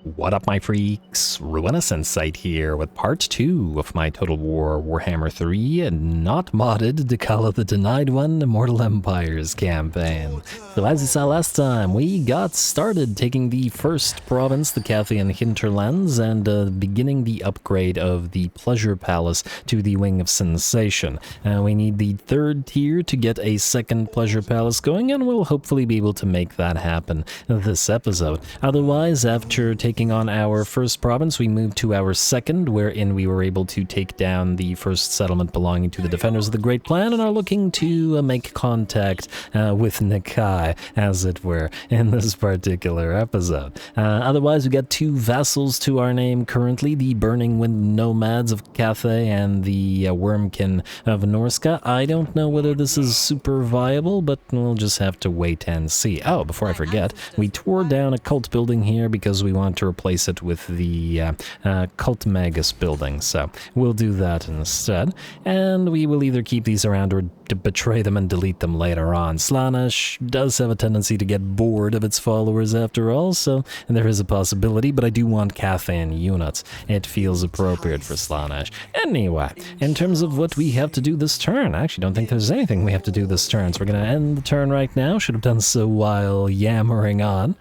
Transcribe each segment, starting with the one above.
What up, my freaks? RuinusInsight here with part 2 of my Total War Warhammer 3 and not modded Dechala the Denied One Immortal Empires campaign. So as you saw last time, we got started taking the first province, the Cathian hinterlands, and beginning the upgrade of the Pleasure Palace to the Wing of Sensation. We need the third tier to get a second Pleasure Palace going, and we'll hopefully be able to make that happen this episode. Otherwise, after taking on our first province, we moved to our second, wherein we were able to take down the first settlement belonging to the Defenders of the Great Plan and are looking to make contact with Nakai, as it were, in this particular episode. Otherwise, we got 2 vassals to our name currently, the Burning Wind Nomads of Cathay and the Wormkin of Norska. I don't know whether this is super viable, but we'll just have to wait and see. Oh, before I forget, we tore down a cult building here because we want to replace it with the Cult Magus building, so we'll do that instead, and we will either keep these around or betray them and delete them later on. Slaanesh does have a tendency to get bored of its followers after all, so there is a possibility, but I do want Cathan units. It feels appropriate for Slaanesh. Anyway, in terms of what we have to do this turn, I actually don't think there's anything we have to do this turn, so we're going to end the turn right now. Should have done so while yammering on.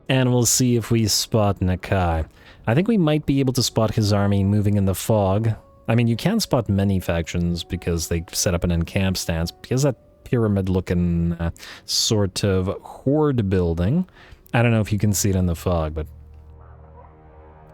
And we'll see if we spot Nakai. I think we might be able to spot his army moving in the fog. I mean, you can spot many factions because they set up an encamp stance. Because that pyramid-looking sort of horde building. I don't know if you can see it in the fog, but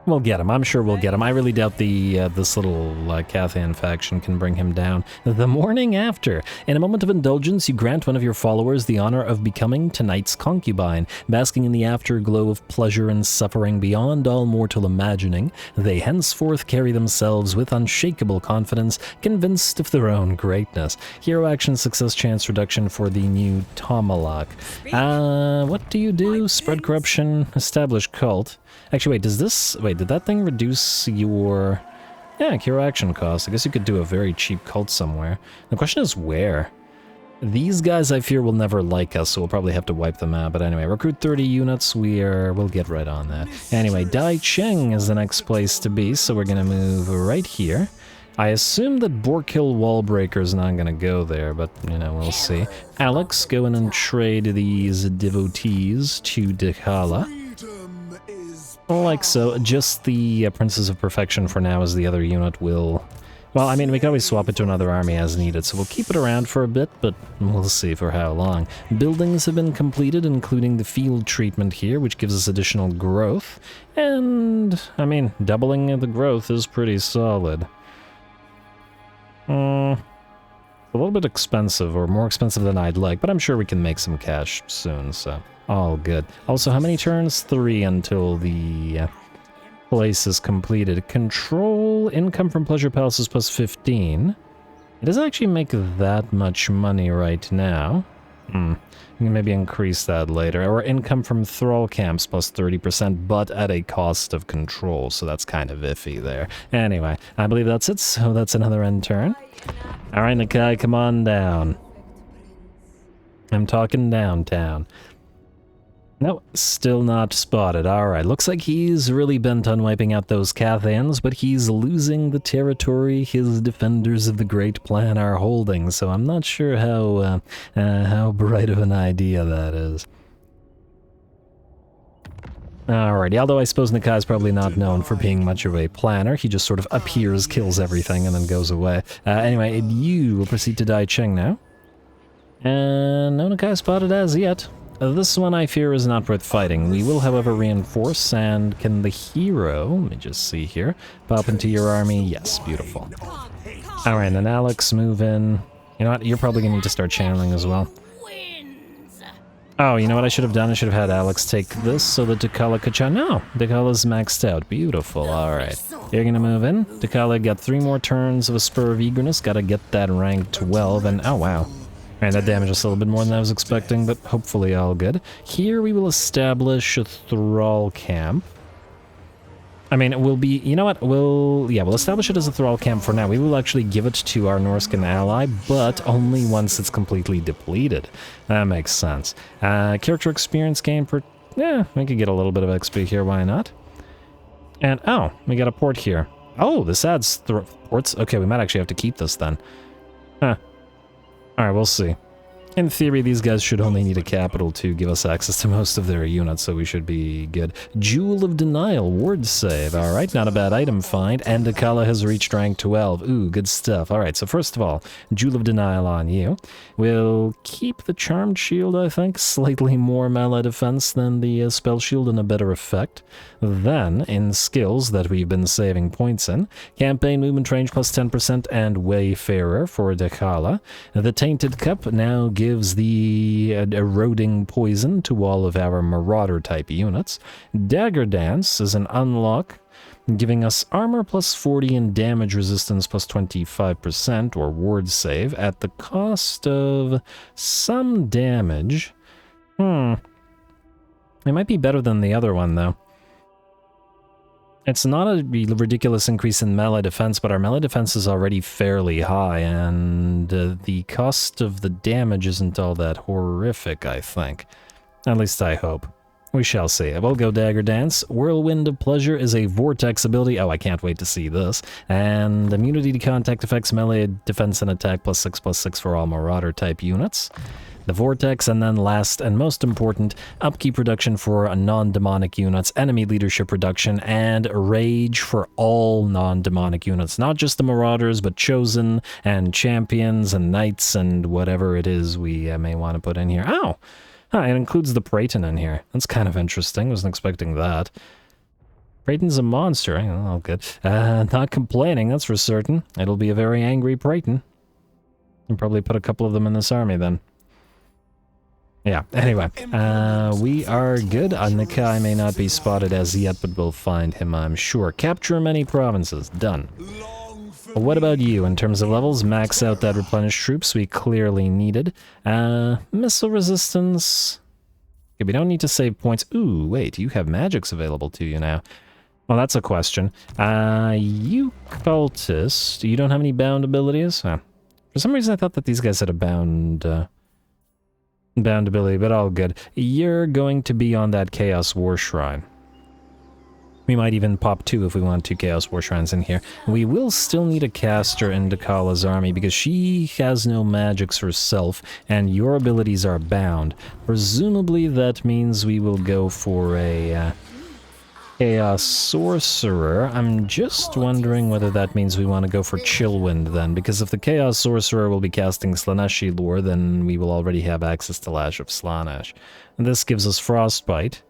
we'll get him. I'm sure we'll get him. I really doubt this little Cathan faction can bring him down. The morning after. In a moment of indulgence, you grant one of your followers the honor of becoming tonight's concubine. Basking in the afterglow of pleasure and suffering beyond all mortal imagining, they henceforth carry themselves with unshakable confidence, convinced of their own greatness. Hero action success chance reduction for the new Tomalak. What do you do? Spread corruption, establish cult. Actually, did that thing reduce your... Yeah, hero action cost. I guess you could do a very cheap cult somewhere. The question is where? These guys, I fear, will never like us, so we'll probably have to wipe them out. But anyway, recruit 30 units. We'll get right on that. Anyway, Dai Cheng is the next place to be, so we're gonna move right here. I assume that Borkill Wallbreaker's not gonna go there, but, you know, we'll see. Alex, go in and trade these devotees to Dechala. Like so, just the Princes of Perfection for now, as the other unit will... Well, I mean, we can always swap it to another army as needed, so we'll keep it around for a bit, but we'll see for how long. Buildings have been completed, including the field treatment here, which gives us additional growth. And, I mean, doubling the growth is pretty solid. A little bit expensive, or more expensive than I'd like, but I'm sure we can make some cash soon, so... all good. Also, how many turns? 3 until the place is completed. Control income from Pleasure Palaces plus 15. It doesn't actually make that much money right now. We can maybe increase that later. Or income from Thrall Camps plus 30%, but at a cost of control, so that's kind of iffy there. Anyway, I believe that's it, so that's another end turn. Alright, Nakai, come on down. I'm talking downtown. No, still not spotted. Alright, looks like he's really bent on wiping out those Cathans, but he's losing the territory his Defenders of the Great Plan are holding, so I'm not sure how bright of an idea that is. Alrighty, although I suppose Nakai's probably not known for being much of a planner. He just sort of appears, kills everything, and then goes away. Anyway, you will proceed to Dai Cheng now. And no Nakai spotted as yet. This one, I fear, is not worth fighting. We will, however, reinforce, and can the hero, let me just see here, pop into your army? Yes, beautiful. Alright, then Alex, move in. You know what, you're probably gonna need to start channeling as well. Oh, you know what I should have done? I should have had Alex take this so that Dechala could channel. No, Decala's maxed out. Beautiful, alright. You're gonna move in. Dechala got 3 more turns of a Spur of Eagerness, gotta get that rank 12, and oh wow. And that damage is a little bit more than I was expecting, but hopefully all good. Here we will establish a Thrall camp. I mean, it will be, you know what, we'll establish it as a Thrall camp for now. We will actually give it to our Norscan ally, but only once it's completely depleted. That makes sense. Character experience gain per Yeah, we could get a little bit of XP here, why not? And, oh, we got a port here. Oh, this adds ports? Okay, we might actually have to keep this then. Huh. Alright, we'll see. In theory, these guys should only need a capital to give us access to most of their units, so we should be good. Jewel of Denial, ward save. Alright, not a bad item find. And Dechala has reached rank 12. Ooh, good stuff. Alright, so first of all, Jewel of Denial on you. We'll keep the Charmed Shield, I think. Slightly more melee defense than the Spell Shield and a better effect. Then, in skills that we've been saving points in, Campaign Movement Range plus 10% and Wayfarer for Dechala. The Tainted Cup now gives the eroding poison to all of our Marauder type units. Dagger Dance is an unlock, giving us armor plus 40 and damage resistance plus 25% or ward save at the cost of some damage. It might be better than the other one though. It's not a ridiculous increase in melee defense, but our melee defense is already fairly high, and the cost of the damage isn't all that horrific, I think. At least I hope. We shall see. We'll go Dagger Dance. Whirlwind of Pleasure is a vortex ability. Oh, I can't wait to see this. And immunity to contact effects, melee defense and attack +6/+6 for all Marauder type units. The Vortex, and then last and most important, upkeep reduction for non-demonic units, enemy leadership reduction, and rage for all non-demonic units. Not just the Marauders, but Chosen, and Champions, and Knights, and whatever it is we may want to put in here. Oh! Huh, it includes the Praeton in here. That's kind of interesting. Wasn't expecting that. Praeton's a monster. Oh, good. Not complaining, that's for certain. It'll be a very angry Praeton. I'll probably put a couple of them in this army, then. Yeah, anyway, we are good. Nakai may not be spotted as yet, but we'll find him, I'm sure. Capture many provinces. Done. What about you? In terms of levels, max out that replenished troops we clearly needed. Missile resistance. Okay, we don't need to save points. Ooh, wait, you have magics available to you now. Well, that's a question. You cultist, you don't have any bound abilities? Huh. For some reason I thought that these guys had a bound ability, but all good. You're going to be on that Chaos War Shrine. We might even pop 2 if we want 2 Chaos War Shrines in here. We will still need a caster in Decala's army because she has no magics herself, and your abilities are bound. Presumably that means we will go for a Chaos Sorcerer. I'm just wondering whether that means we want to go for Chillwind then, because if the Chaos Sorcerer will be casting Slaaneshi lore, then we will already have access to Lash of Slaanesh. And this gives us Frostbite.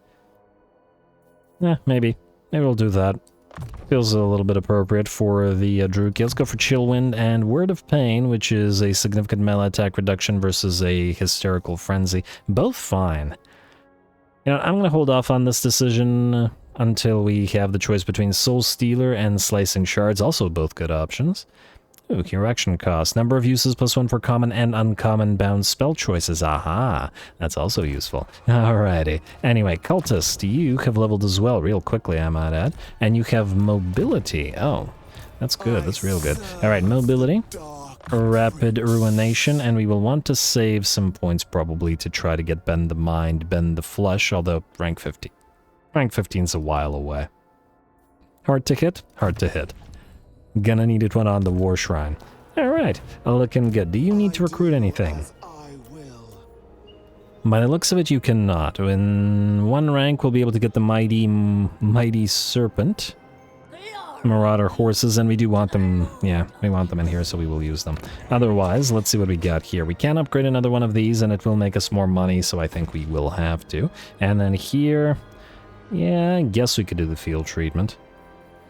Maybe. Maybe we'll do that. Feels a little bit appropriate for the Druki. Let's go for Chillwind and Word of Pain, which is a significant melee attack reduction versus a Hysterical Frenzy. Both fine. You know, I'm going to hold off on this decision until we have the choice between Soul Stealer and Slicing Shards, also both good options. Ooh, correction cost. Number of uses +1 for common and uncommon bound spell choices. Aha! That's also useful. Alrighty. Anyway, Cultist, you have leveled as well, real quickly, I might add. And you have Mobility. Oh, that's good. That's real good. Alright, Mobility. Rapid Ruination, and we will want to save some points probably to try to get Bend the Mind, Bend the Flesh, although rank 50. Rank 15's a while away. Hard to hit? Hard to hit. Gonna need it when on the War Shrine. Alright, looking good. Do you need to recruit anything? By the looks of it, you cannot. In 1 rank, we'll be able to get the Mighty Serpent. Marauder horses, and we do want them, yeah, we want them in here, so we will use them. Otherwise, let's see what we got here. We can upgrade another one of these, and it will make us more money, so I think we will have to. And then here, yeah, I guess we could do the field treatment.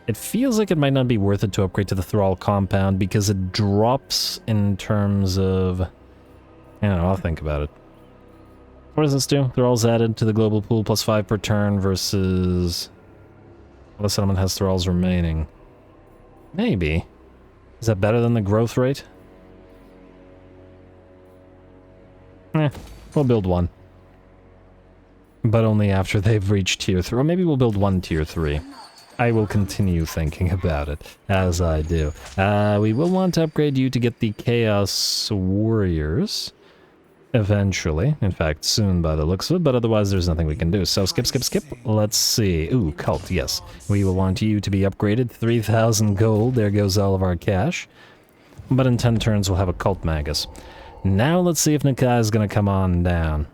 It feels like it might not be worth it to upgrade to the Thrall compound, because it drops in terms of, I don't know, I'll think about it. What does this do? Thralls added to the global pool +5 per turn versus... Well, the settlement has Thralls remaining. Maybe. Is that better than the growth rate? We'll build 1. But only after they've reached tier 3. Or maybe we'll build 1 tier 3. I will continue thinking about it, as I do. We will want to upgrade you to get the Chaos Warriors. Eventually. In fact, soon by the looks of it, but otherwise there's nothing we can do. So skip, skip, skip. Let's see. Ooh, cult, yes. We will want you to be upgraded. 3,000 gold. There goes all of our cash. But in 10 turns we'll have a cult magus. Now let's see if Nakai is going to come on down.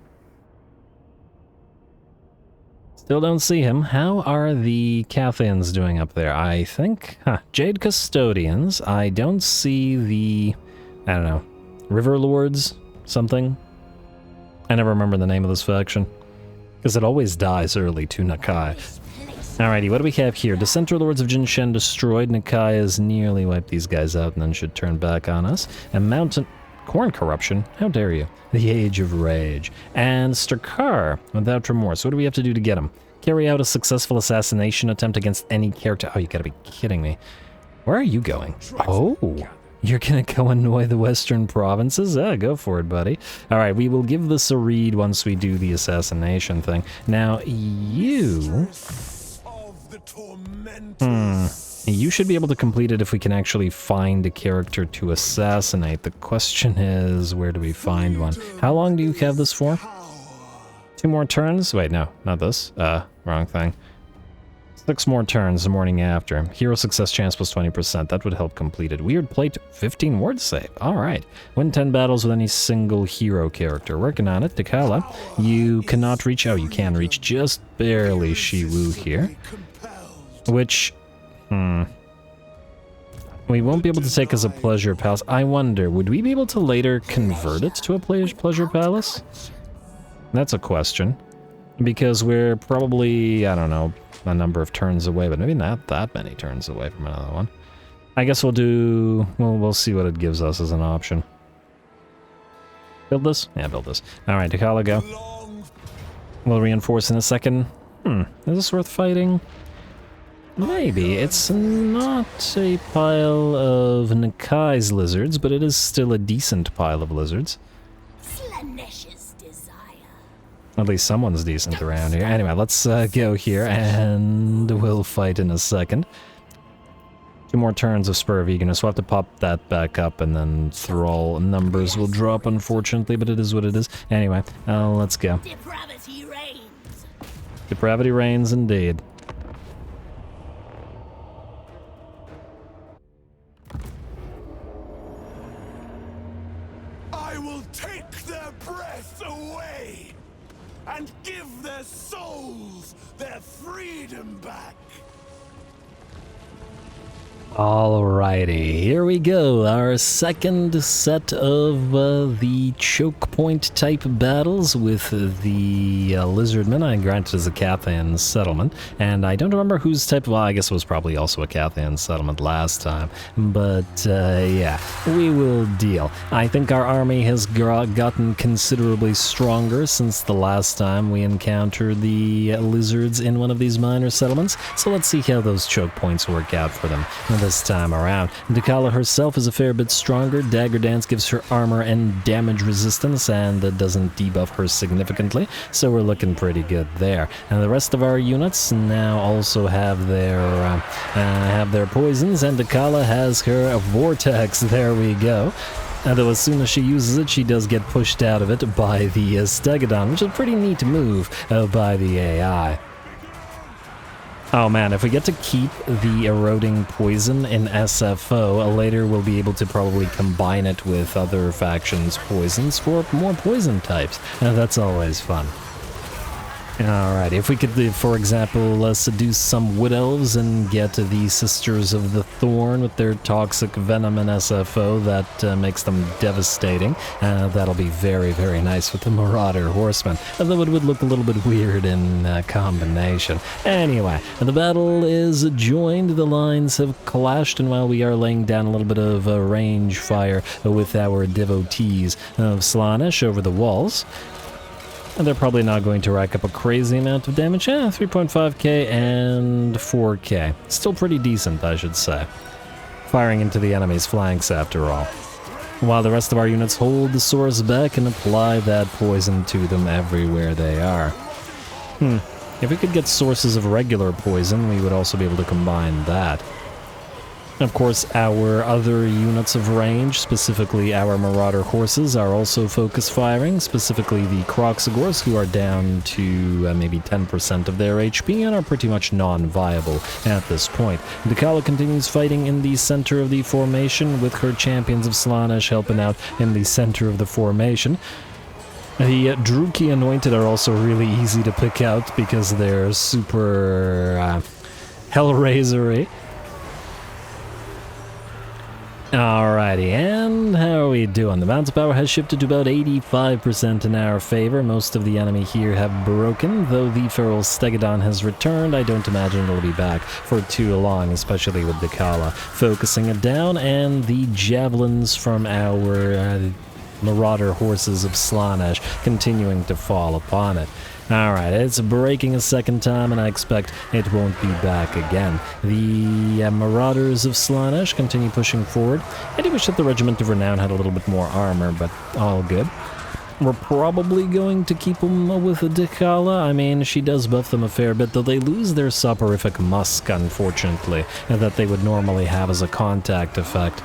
Still don't see him. How are the Cathians doing up there? I think... Jade Custodians. I don't see the... I don't know. River Lords? Something? I never remember the name of this faction. Because it always dies early to Nakai. Alrighty, what do we have here? Dissenter Lords of Jinshen destroyed. Nakai has nearly wiped these guys out and then should turn back on us. And Mountain... Corn Corruption? How dare you? The Age of Rage. And Stakar, without remorse. What do we have to do to get him? Carry out a successful assassination attempt against any character. Oh, you gotta be kidding me. Where are you going? Oh, you're gonna go annoy the Western provinces? Yeah, go for it, buddy. Alright, we will give this a read once we do the assassination thing. Now, you... You should be able to complete it if we can actually find a character to assassinate. The question is, where do we find one? How long do you have this for? 2 more turns? Wait, no, not this. Wrong thing. 6 more turns the morning after. Hero success chance plus 20%. That would help complete it. Weird plate, 15 word save. Alright. Win 10 battles with any single hero character. Working on it. Dechala, you cannot reach... Oh, you can reach just barely Shi-Wu here. Which... We won't be able to take as a pleasure palace. I wonder, would we be able to later convert it to a pleasure palace? That's a question. Because we're probably, I don't know, a number of turns away, but maybe not that many turns away from another one. I guess we'll do... We'll see what it gives us as an option. Build this? Yeah, build this. Alright, Dechala, go. We'll reinforce in a second. Is this worth fighting? Maybe. It's not a pile of Nakai's lizards, but it is still a decent pile of lizards. Slaanesh's desire. At least someone's decent around here. Anyway, let's go here, and we'll fight in a second. 2 more turns of Spur of Eagerness. We'll have to pop that back up, and then Thrall numbers will drop, unfortunately, but it is what it is. Anyway, let's go. Depravity reigns. Depravity reigns, indeed. Take their breath away and give their souls their freedom back. Alrighty, here we go. Our second set of the choke point type battles with the Lizardmen. I granted as a Cathan settlement, and I don't remember whose type of... Well, I guess it was probably also a Cathan settlement last time, but yeah, we will deal. I think our army has gotten considerably stronger since the last time we encountered the lizards in one of these minor settlements, so let's see how those choke points work out for them this time around. Dechala herself is a fair bit stronger. Dagger Dance gives her armor and damage resistance, and doesn't debuff her significantly, so we're looking pretty good there. And the rest of our units now also have their poisons, and Dechala has her Vortex. There we go. Although as soon as she uses it, she does get pushed out of it by the Stegodon, which is a pretty neat move by the AI. Oh man, if we get to keep the eroding poison in SFO, later we'll be able to probably combine it with other factions' poisons for more poison types. That's always fun. Alright, if we could, for example, seduce some Wood Elves and get the Sisters of the Thorn with their toxic venom in SFO, that makes them devastating. That'll be very, very nice with the Marauder Horsemen, although it would look a little bit weird in combination. Anyway, the battle is joined, the lines have clashed, and while we are laying down a little bit of range fire with our devotees of Slaanesh over the walls, and they're probably not going to rack up a crazy amount of damage. 3.5k and 4k. Still pretty decent, I should say. Firing into the enemy's flanks, after all. While the rest of our units hold the swords back and apply that poison to them everywhere they are. If we could get sources of regular poison, we would also be able to combine that. Of course, our other units of range, specifically our Marauder horses, are also focus firing, specifically the Kroxigors, who are down to maybe 10% of their HP and are pretty much non-viable at this point. Dechala continues fighting in the center of the formation, with her Champions of Slaanesh helping out in the center of the formation. The Druki Anointed are also really easy to pick out because they're super Hellraiser-y. Alrighty, and how are we doing? The bounce power has shifted to about 85% in our favor. Most of the enemy here have broken, though the Feral Stegodon has returned. I don't imagine it'll be back for too long, especially with Dechala focusing it down, and the javelins from our Marauder horses of Slaanesh continuing to fall upon it. Alright, it's breaking a second time, and I expect it won't be back again. The Marauders of Slaanesh continue pushing forward. I do wish that the Regiment of Renown had a little bit more armor, but all good. We're probably going to keep them with Dechala. I mean, she does buff them a fair bit, though they lose their soporific musk, unfortunately, that they would normally have as a contact effect.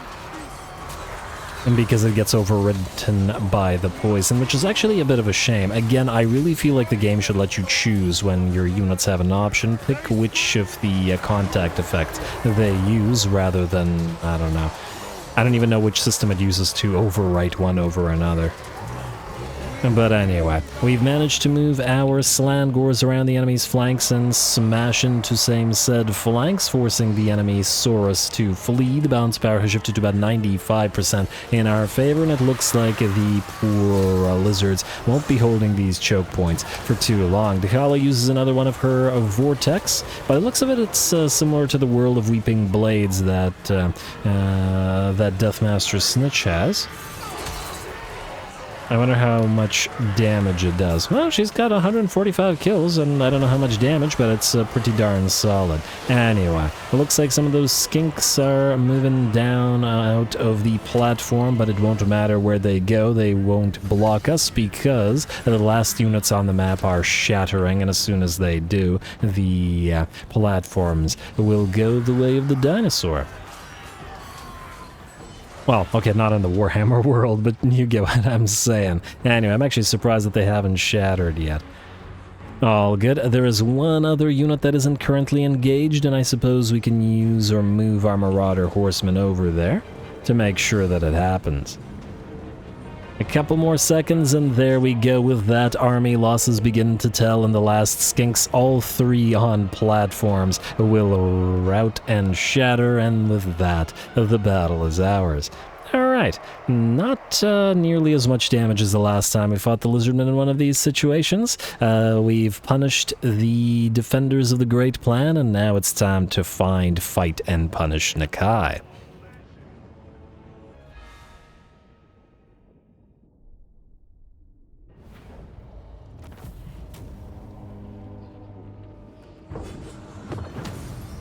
And because it gets overridden by the poison, which is actually a bit of a shame. Again, I really feel like the game should let you choose when your units have an option. Pick which of the contact effects they use rather than, I don't know. I don't even know which system it uses to overwrite one over another. But anyway, we've managed to move our Slangors around the enemy's flanks and smash into same said flanks, forcing the enemy Saurus to flee. The bounce power has shifted to about 95% in our favor, and it looks like the poor lizards won't be holding these choke points for too long. Dechala uses another one of her Vortex. By the looks of it, it's similar to the World of Weeping Blades that Deathmaster Snitch has. I wonder how much damage it does. Well, she's got 145 kills, and I don't know how much damage, but it's pretty darn solid. Anyway, it looks like some of those skinks are moving down out of the platform, but it won't matter where they go. They won't block us because the last units on the map are shattering, and as soon as they do, the platforms will go the way of the dinosaur. Well, okay, not in the Warhammer world, but you get what I'm saying. Anyway, I'm actually surprised that they haven't shattered yet. All good. There is one other unit that isn't currently engaged, and I suppose we can use or move our Marauder horsemen over there to make sure that it happens. A couple more seconds, and there we go with that. Army losses begin to tell, and the last skinks, all three on platforms, will rout and shatter, and with that, the battle is ours. Alright, not nearly as much damage as the last time we fought the Lizardmen in one of these situations. We've punished the defenders of the Great Plan, and now it's time to find, fight, and punish Nakai.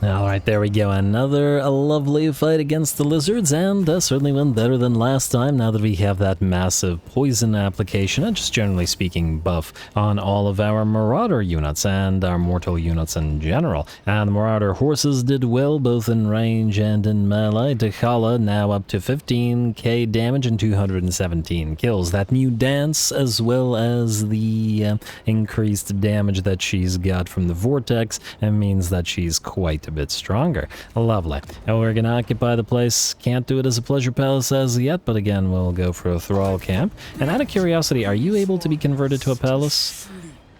Alright, there we go. Another lovely fight against the lizards, and certainly went better than last time now that we have that massive poison application, and just generally speaking buff on all of our Marauder units and our mortal units in general. And the Marauder horses did well both in range and in melee. Dechala now up to 15k damage and 217 kills. That new dance, as well as the increased damage that she's got from the Vortex, means that she's quite a bit stronger. Lovely. And we're gonna occupy the place. Can't do it as a pleasure palace as yet, but again, we'll go for a thrall camp. And out of curiosity, are you able to be converted to a palace?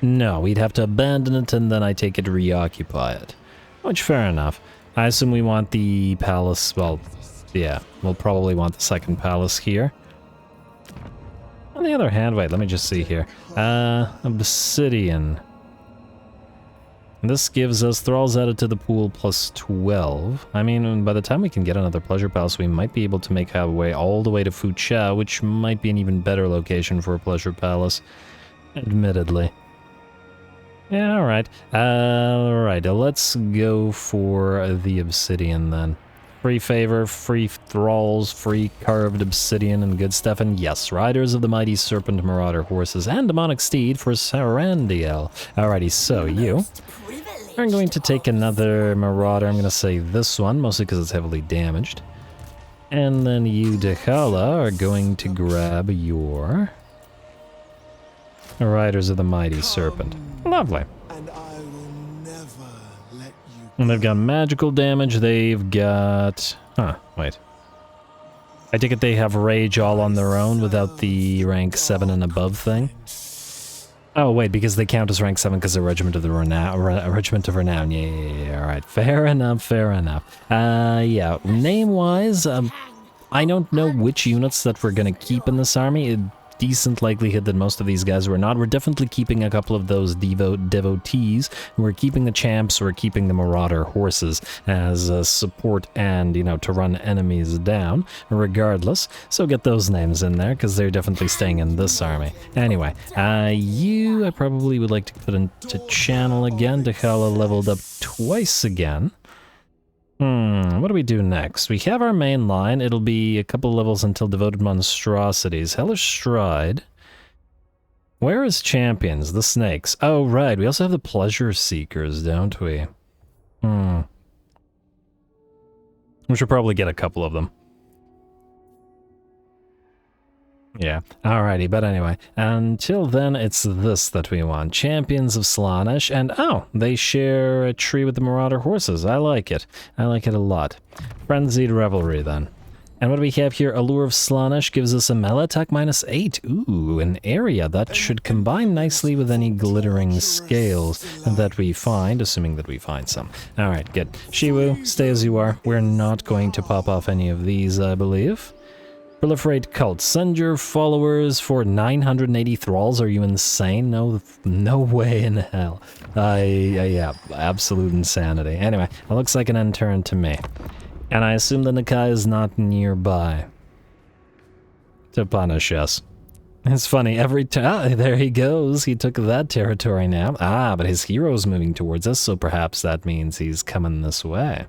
No, we'd have to abandon it and then I take it reoccupy it. Which, fair enough. I assume we want the palace, well, yeah, we'll probably want the second palace here. On the other hand, wait, let me just see here. Obsidian. This gives us thralls added to the pool plus 12. I mean, by the time we can get another pleasure palace, we might be able to make our way all the way to Fucha, which might be an even better location for a pleasure palace, admittedly. Yeah, alright. Alright, let's go for the obsidian then. Free favor, free thralls, free carved obsidian and good stuff, and yes, riders of the mighty serpent Marauder horses and demonic steed for Sarandiel. Alrighty, so you I'm going to take another Marauder. I'm going to say this one, mostly because it's heavily damaged. And then you, Dechala, are going to grab your Riders of the Mighty Serpent. Lovely. And I will never let you And they've got magical damage. They've got... Huh, wait. I take it they have Rage all on their own without the rank 7 and above thing? Oh, wait, because they count as rank 7 because they're Regiment of the Regiment of Renown. Yeah, alright. Fair enough, fair enough. Yeah, name-wise, I don't know which units that we're gonna keep in this army. Decent likelihood that most of these guys were not. We're definitely keeping a couple of those devotees. We're keeping the champs, we're keeping the marauder horses as support and, you know, to run enemies down, regardless. So get those names in there, because they're definitely staying in this army. Anyway, I probably would like to put into channel again. Dechala leveled up twice again. What do we do next? We have our main line. It'll be a couple levels until Devoted Monstrosities. Hellish Stride. Where is Champions? The Snakes. Oh, right. We also have the Pleasure Seekers, don't we? We should probably get a couple of them. Yeah, alrighty, but anyway, until then, it's this that we want. Champions of Slaanesh, and oh, they share a tree with the Marauder horses. I like it. I like it a lot. Frenzied Revelry, then. And what do we have here? Allure of Slaanesh gives us a melee attack -8. Ooh, an area that should combine nicely with any glittering scales that we find, assuming that we find some. Alright, good. Shi-Wu, stay as you are. We're not going to pop off any of these, I believe. Proliferate Cult. Send your followers for 980 thralls. Are you insane? No way in hell. Yeah, absolute insanity. Anyway, it looks like an end turn to me. And I assume the Nakai is not nearby to punish us. It's funny, every time... there he goes. He took that territory now. Ah, but his hero's moving towards us, so perhaps that means he's coming this way.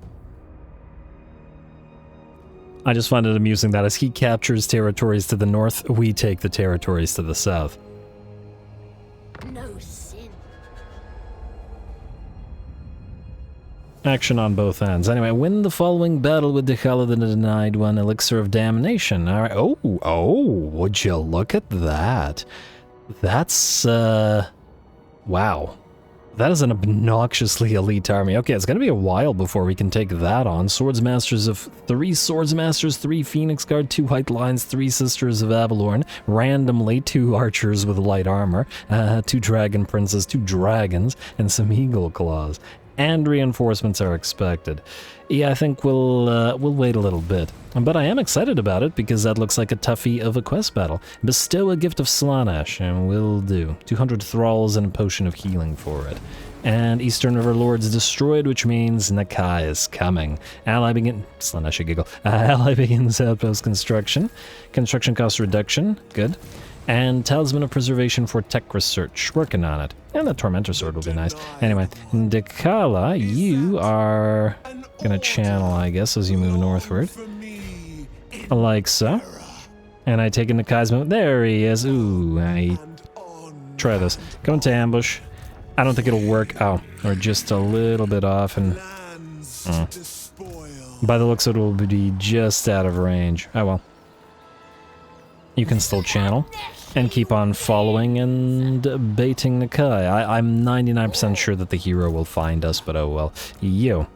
I just find it amusing that as he captures territories to the north, we take the territories to the south. No sin. Action on both ends. Anyway, win the following battle with Dechala the Denied One, Elixir of Damnation. Alright, oh, would you look at that? That's, wow. That is an obnoxiously elite army. Okay, it's gonna be a while before we can take that on. Swordsmasters of 3 Swordsmasters, 3 Phoenix Guard, 2 White Lions, 3 Sisters of Avalorn, randomly 2 Archers with light armor, 2 Dragon Princes, 2 Dragons, and some Eagle Claws. And reinforcements are expected. Yeah, I think we'll wait a little bit. But I am excited about it because that looks like a toughie of a quest battle. Bestow a gift of Slaanesh, and we'll do. 200 thralls and a potion of healing for it. And Eastern River Lords destroyed, which means Nakai is coming. Ally begin... Slaanesh a giggle. Ally begins outpost construction. Construction cost reduction. Good. And Talisman of Preservation for Tech Research. Working on it. And the Tormentor Sword will be nice. Anyway, Dechala, you are gonna channel, I guess, as you move northward. Like so. And I take in Nakai's move. There he is. Ooh, I... Try this. Go into ambush. I don't think it'll work. Oh, or just a little bit off and... By the looks of it, will be just out of range. Oh well. You can still channel. And keep on following and baiting Nakai. I'm 99% sure that the hero will find us, but oh well. You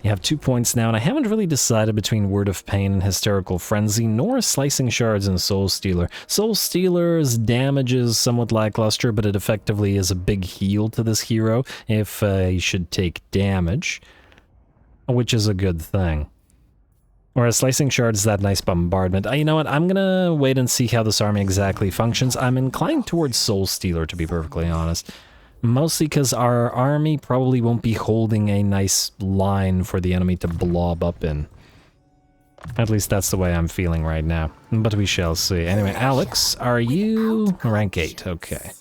have 2 points now, and I haven't really decided between Word of Pain and Hysterical Frenzy, nor Slicing Shards and Soul Stealer. Soul Stealer's damage is somewhat lackluster, but it effectively is a big heal to this hero if he should take damage, which is a good thing. Whereas Slicing Shards is that nice bombardment. You know what, I'm gonna wait and see how this army exactly functions. I'm inclined towards Soul Stealer, to be perfectly honest. Mostly because our army probably won't be holding a nice line for the enemy to blob up in. At least that's the way I'm feeling right now. But we shall see. Anyway, Alex, are you... rank 8, okay.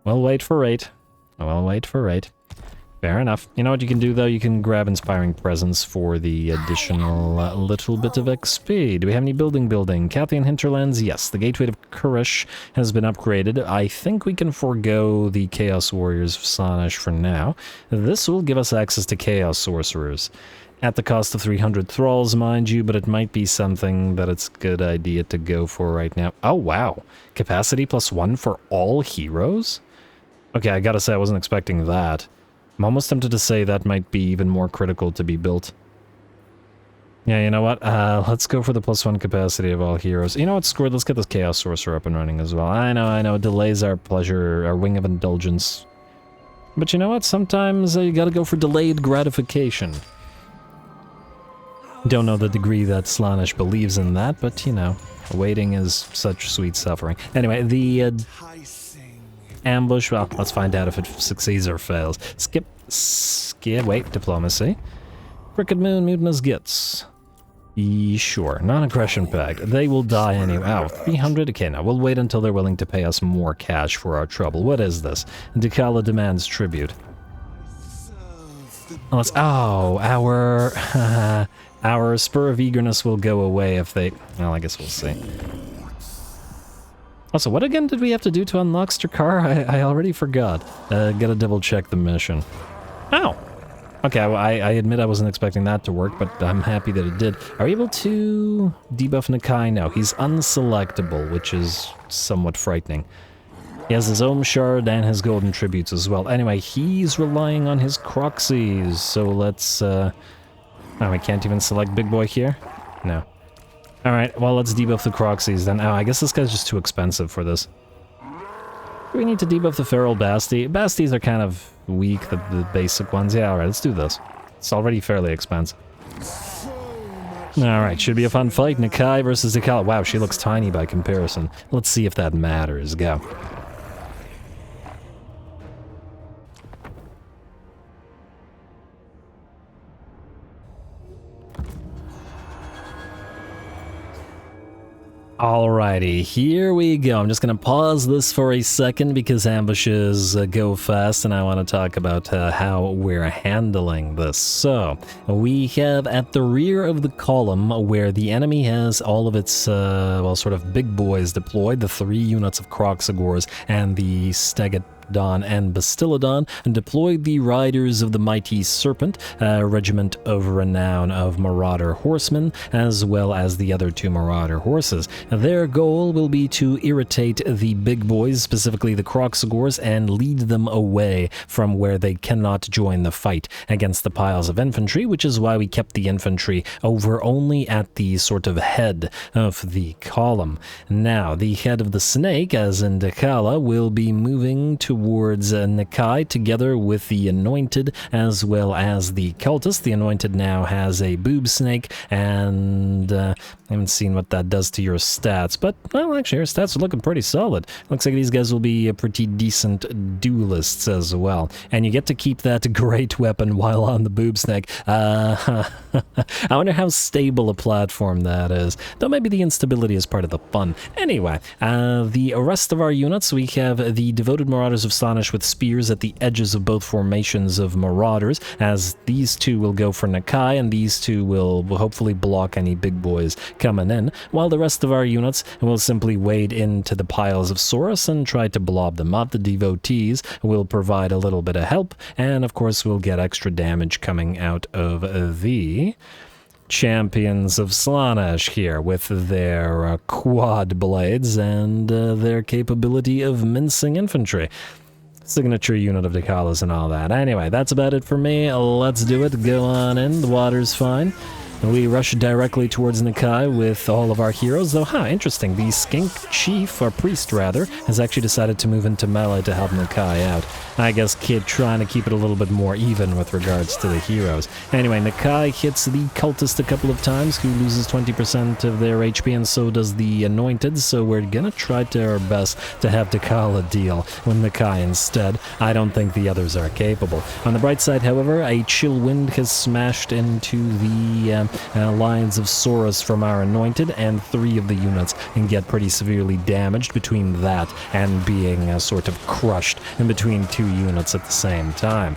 We'll wait for 8. We'll wait for 8. Fair enough. You know what you can do, though? You can grab Inspiring Presence for the additional little bit of XP. Do we have any building? Cathian Hinterlands? Yes. The Gateway to Kurish has been upgraded. I think we can forego the Chaos Warriors of Slaanesh for now. This will give us access to Chaos Sorcerers. At the cost of 300 thralls, mind you, but it might be something that it's a good idea to go for right now. Oh, wow. Capacity +1 for all heroes? Okay, I gotta say, I wasn't expecting that. I'm almost tempted to say that might be even more critical to be built. Yeah, you know what? Let's go for the +1 capacity of all heroes. You know what? Screw it. Let's get this Chaos Sorcerer up and running as well. I know. It delays our pleasure, our wing of indulgence. But you know what? Sometimes you gotta go for delayed gratification. Don't know the degree that Slaanesh believes in that, but you know, waiting is such sweet suffering. Anyway, the ambush, well, let's find out if it succeeds or fails. Wait, diplomacy. Crooked Moon, Mutinous Gits. Sure, non-aggression pact. They will die anyway. Oh, 300? Okay, now we'll wait until they're willing to pay us more cash for our trouble. What is this? Dechala demands tribute. Our spur of eagerness will go away if they... Well, I guess we'll see. Also, what again did we have to do to unlock Strakar? I already forgot. Gotta double check the mission. Oh! Okay, I admit I wasn't expecting that to work, but I'm happy that it did. Are we able to debuff Nakai? No, he's unselectable, which is somewhat frightening. He has his Ohm Shard and his golden tributes as well. Anyway, he's relying on his Croxies, so let's... Oh, we can't even select Big Boy here? No. Alright, well, let's debuff the Croxies then. Oh, I guess this guy's just too expensive for this. Do we need to debuff the Feral Basti? Basties are kind of weak, the basic ones. Yeah, alright, let's do this. It's already fairly expensive. Alright, should be a fun fight. Nakai versus Dechala. Wow, she looks tiny by comparison. Let's see if that matters. Go. Alrighty, here we go. I'm just going to pause this for a second because ambushes go fast and I want to talk about how we're handling this. So, we have at the rear of the column where the enemy has all of its, well, sort of big boys deployed, the 3 units of Kroxigors and the Stegadon and Bastillodon, and deployed the Riders of the Mighty Serpent, a regiment of renown of Marauder horsemen, as well as the other 2 Marauder horses. Their goal will be to irritate the big boys, specifically the Kroxigors, and lead them away from where they cannot join the fight against the piles of infantry, which is why we kept the infantry over only at the sort of head of the column. Now, the head of the snake, as in Dechala, will be moving towards Nakai together with the Anointed as well as the Cultist. The Anointed now has a boob snake, and I haven't seen what that does to your stats, but, well, actually, your stats are looking pretty solid. Looks like these guys will be pretty decent duelists as well. And you get to keep that great weapon while on the boob snake. I wonder how stable a platform that is. Though maybe the instability is part of the fun. Anyway, the rest of our units, we have the Devoted Marauders of Slaanesh with spears at the edges of both formations of Marauders, as these 2 will go for Nakai, and these 2 will hopefully block any big boys coming in, while the rest of our units will simply wade into the piles of Saurus and try to blob them up. The Devotees will provide a little bit of help, and of course we'll get extra damage coming out of the Champions of Slaanesh here with their quad blades and their capability of mincing infantry. Signature unit of Decala's and all that. Anyway, that's about it for me. Let's do it. Go on in. The water's fine. We rush directly towards Nakai with all of our heroes, though, interesting. The Skink Chief, or Priest rather, has actually decided to move into melee to help Nakai out. I guess Kid trying to keep it a little bit more even with regards to the heroes. Anyway, Nakai hits the Cultist a couple of times, who loses 20% of their HP, and so does the Anointed, so we're gonna try our best to have Dechala deal with Nakai instead. I don't think the others are capable. On the bright side, however, a chill wind has smashed into the lines of Saurus from our Anointed, and 3 of the units can get pretty severely damaged between that and being sort of crushed in between 2 units at the same time.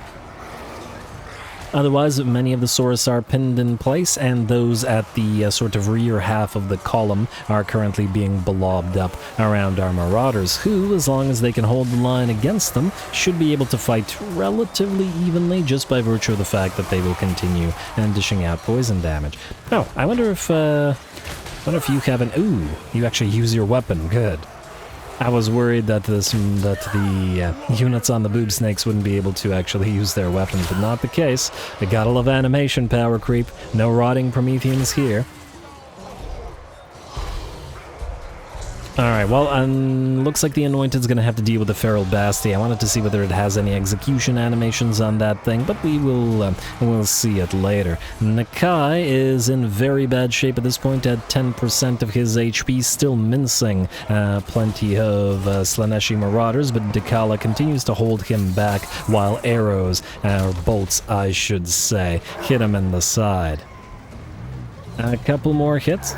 Otherwise, many of the Saurus are pinned in place, and those at the sort of rear half of the column are currently being blobbed up around our Marauders, who, as long as they can hold the line against them, should be able to fight relatively evenly just by virtue of the fact that they will continue and dishing out poison damage. Oh, I wonder if you have an... Ooh, you actually use your weapon. Good. I was worried that the units on the boob snakes wouldn't be able to actually use their weapons, but not the case. I gotta love animation power creep. No rotting Prometheans here. Alright, well, looks like the Anointed's gonna have to deal with the Feral Basti. I wanted to see whether it has any execution animations on that thing, but we'll see it later. Nakai is in very bad shape at this point, at 10% of his HP, still mincing plenty of Slaaneshi Marauders, but Dechala continues to hold him back while arrows, or bolts I should say, hit him in the side. A couple more hits.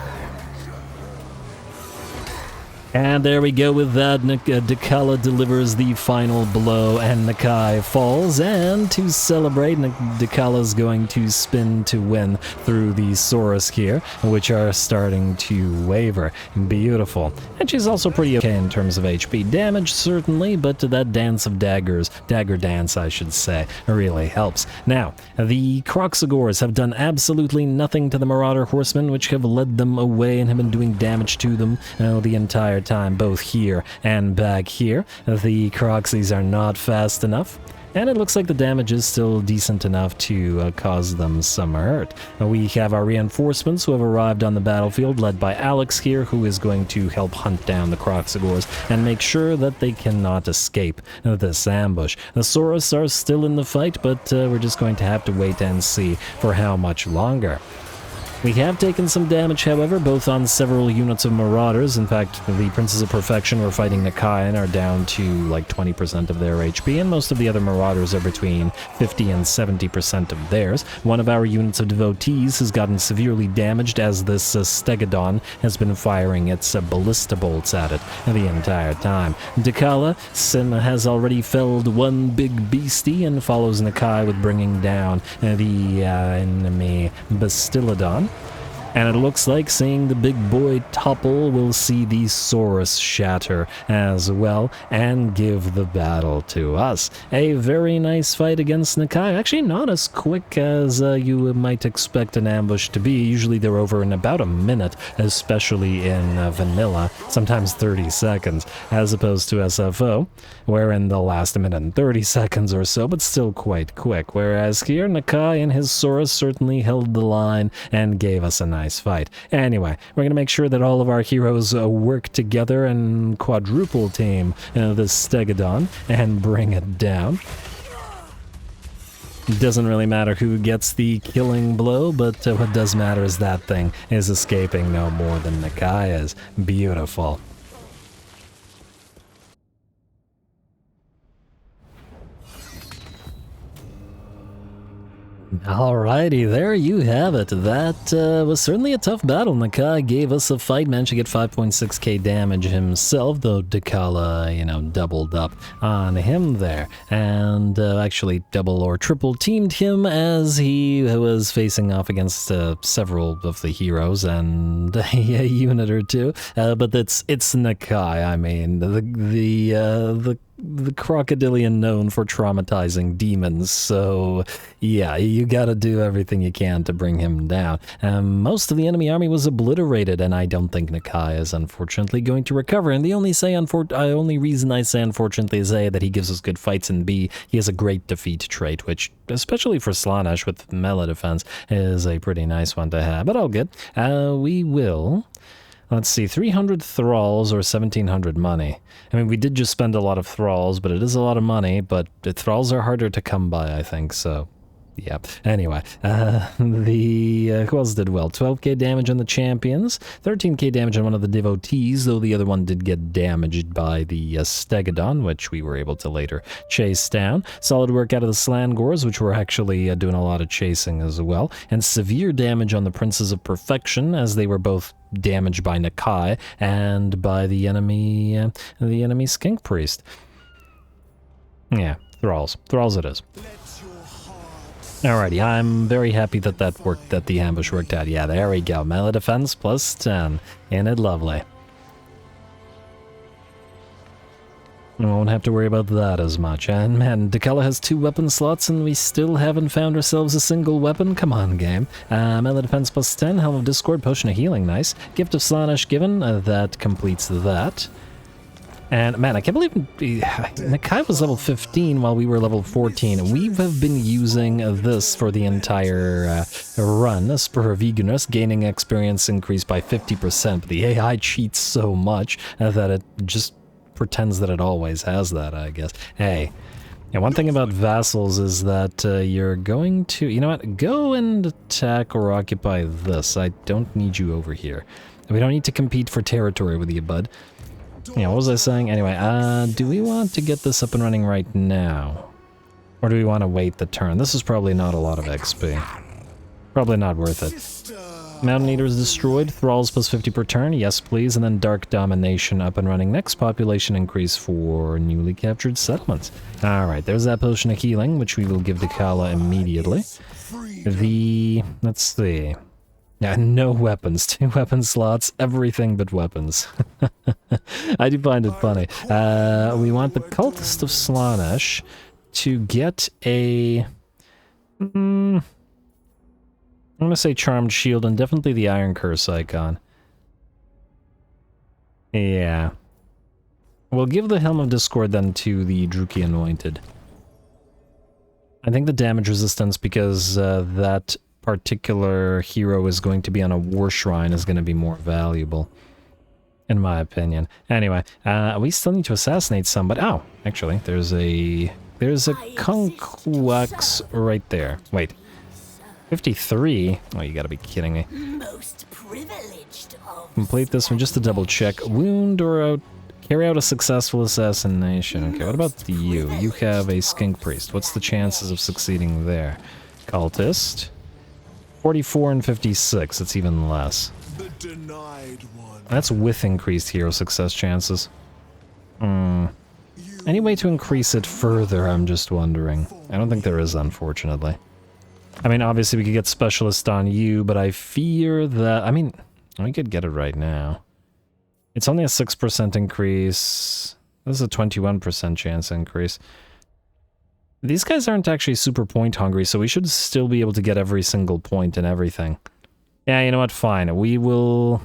And there we go with that. Dechala delivers the final blow, and Nakai falls. And to celebrate, Decala's going to spin to win through the Saurus here, which are starting to waver. Beautiful. And she's also pretty okay in terms of HP damage, certainly, but that dance of daggers, dagger dance, I should say, really helps. Now, the Kroxigors have done absolutely nothing to the Marauder Horsemen, which have led them away and have been doing damage to them the entire time, both here and back here. The Kroxies are not fast enough, and it looks like the damage is still decent enough to cause them some hurt. We have our reinforcements who have arrived on the battlefield, led by Alex here, who is going to help hunt down the Kroxigors and make sure that they cannot escape this ambush. The Saurus are still in the fight, but we're just going to have to wait and see for how much longer. We have taken some damage, however, both on several units of Marauders. In fact, the Princes of Perfection were fighting Nakai and are down to like 20% of their HP, and most of the other Marauders are between 50 and 70% of theirs. One of our units of Devotees has gotten severely damaged as this Stegodon has been firing its ballista bolts at it the entire time. Dechala has already felled one big beastie and follows Nakai with bringing down the enemy Bastillodon. And it looks like seeing the big boy topple will see the Saurus shatter as well and give the battle to us. A very nice fight against Nakai. Actually not as quick as you might expect an ambush to be. Usually they're over in about a minute, especially in vanilla, sometimes 30 seconds, as opposed to SFO, where in the last minute and 30 seconds or so, but still quite quick. Whereas here, Nakai and his Saurus certainly held the line and gave us a nice fight. Anyway, we're going to make sure that all of our heroes work together and quadruple team this Stegodon and bring it down. It doesn't really matter who gets the killing blow, but what does matter is that thing is escaping no more than Nakai is. Beautiful. Alrighty, there you have it. That was certainly a tough battle. Nakai gave us a fight, managed to get 5.6k damage himself, though Dechala, doubled up on him there. And actually double or triple teamed him as he was facing off against several of the heroes and a unit or two. But it's Nakai. I mean, the crocodilian known for traumatizing demons, so yeah, you gotta do everything you can to bring him down. Most of the enemy army was obliterated, and I don't think Nakai is unfortunately going to recover, and the only reason I say unfortunately is A, that he gives us good fights, and B, he has a great defeat trait, which, especially for Slaanesh with melee defense, is a pretty nice one to have, but all good. We will... Let's see, 300 thralls or 1,700 money. I mean, we did just spend a lot of thralls, but it is a lot of money, but the thralls are harder to come by, I think, so... Yeah. Anyway, who else did well? 12k damage on the champions, 13k damage on one of the devotees, though the other one did get damaged by the Stegodon, which we were able to later chase down. Solid work out of the Slangors, which were actually doing a lot of chasing as well, and severe damage on the Princes of Perfection, as they were both damaged by Nakai and by the enemy Skink Priest. Yeah, thralls. Thralls it is. Alrighty, I'm very happy that that worked, that the ambush worked out. Yeah, there we go. Melee defense plus 10. Ain't it lovely? We won't have to worry about that as much. And man, Dechala has 2 weapon slots and we still haven't found ourselves a single weapon? Come on, game. Melee defense plus 10, Helm of Discord, Potion of Healing, nice. Gift of Slaanesh given, that completes that. And man, I can't believe Nakai was level 15 while we were level 14. We have been using this for the entire run, Spur of Eagerness, gaining experience increased by 50%. But the AI cheats so much that it just pretends that it always has that, I guess. Hey, and one thing about vassals is that you're going to, you know what, go and attack or occupy this. I don't need you over here. We don't need to compete for territory with you, bud. Yeah, what was I saying? Anyway, do we want to get this up and running right now? Or do we want to wait the turn? This is probably not a lot of XP. Probably not worth it. Mountain Eaters destroyed, Thralls plus 50 per turn, yes please, and then Dark Domination up and running. Next, population increase for newly captured settlements. Alright, there's that Potion of Healing, which we will give to Kala immediately. Let's see. Yeah, no weapons. 2 weapon slots, everything but weapons. I do find it funny. We want the Cultist of Slaanesh to get a... I'm gonna say Charmed Shield and definitely the Iron Curse icon. Yeah. We'll give the Helm of Discord then to the Druki Anointed. I think the damage resistance, because that particular hero is going to be on a war shrine, is going to be more valuable, in my opinion. Anyway, we still need to assassinate somebody. Oh, actually, there's a Conquax right there. Wait, 53? Oh, you gotta be kidding me. Most privileged of Complete this one just to double check. Wound or carry out a successful assassination. Okay, what about you? You have a Skink Priest. What's the chances of succeeding there? Cultist. 44 and 56, it's even less. The Denied One. That's with increased hero success chances. Any way to increase it further, I'm just wondering. I don't think there is, unfortunately. I mean, obviously we could get Specialist on you, but I fear that... I mean, we could get it right now. It's only a 6% increase. This is a 21% chance increase. These guys aren't actually super point hungry, so we should still be able to get every single point and everything. Yeah, you know what? Fine. We'll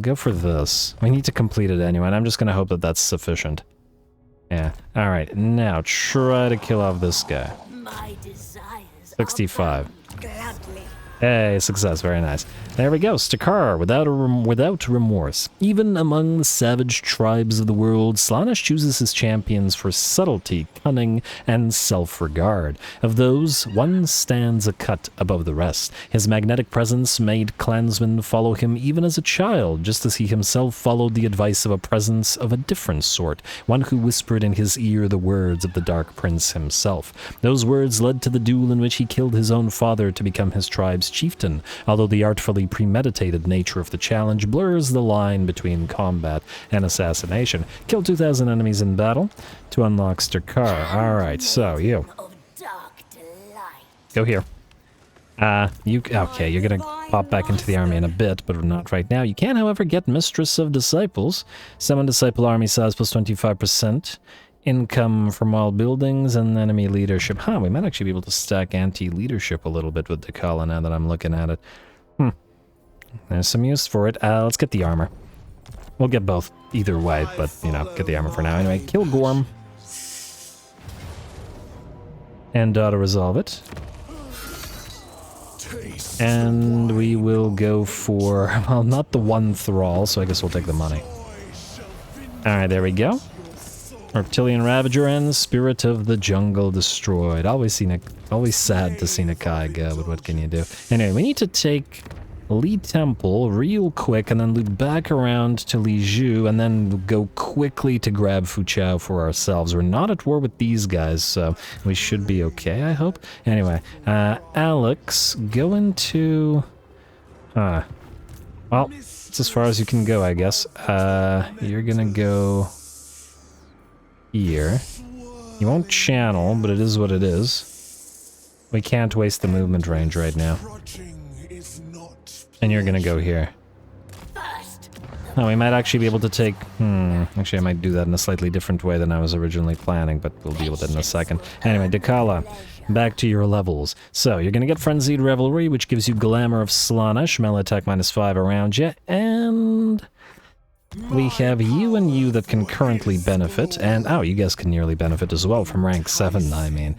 go for this. We need to complete it anyway, and I'm just gonna hope that that's sufficient. Yeah. Alright, now try to kill off this guy. my desires 65. gladly. Hey, success, very nice. There we go, Stakar, without remorse. Even among the savage tribes of the world, Slaanesh chooses his champions for subtlety, cunning, and self-regard. Of those, one stands a cut above the rest. His magnetic presence made clansmen follow him even as a child, just as he himself followed the advice of a presence of a different sort, one who whispered in his ear the words of the Dark Prince himself. Those words led to the duel in which he killed his own father to become his tribe's chieftain, although the artfully premeditated nature of the challenge blurs the line between combat and assassination. Kill 2,000 enemies in battle to unlock Stakar. Alright, so you. Of dark delight. Go here. Okay, you're gonna pop back into the army in a bit, but not right now. You can, however, get Mistress of Disciples. Summon Disciple army size plus 25%. Income from all buildings and enemy leadership. Huh, we might actually be able to stack anti-leadership a little bit with Dechala now that I'm looking at it. There's some use for it. Let's get the armor. We'll get both either way, but, you know, get the armor for now. Anyway, kill Gorm. And auto-resolve it. And we will go for, well, not the one Thrall, so I guess we'll take the money. Alright, there we go. Reptilian Ravager and Spirit of the Jungle destroyed. Always sad to see Nakai go, but what can you do? Anyway, we need to take Lee Temple real quick and then loop back around to Li Zhu and then go quickly to grab Fuchao for ourselves. We're not at war with these guys, so we should be okay, I hope. Anyway, Alex, go into... well, it's as far as you can go, I guess. You're gonna go... here. You won't channel, but it is what it is. We can't waste the movement range right now. Trudging is not And you're gonna go here. First, Oh, we might actually be able to take... Actually, I might do that in a slightly different way than I was originally planning, but we'll deal with it in a second. Anyway, Dechala, back to your levels. So, you're gonna get Frenzied Revelry, which gives you Glamour of Slaanesh, melee attack -5 around you, and... we have you and you that can currently benefit, and... oh, you guys can nearly benefit as well from rank 7, I mean.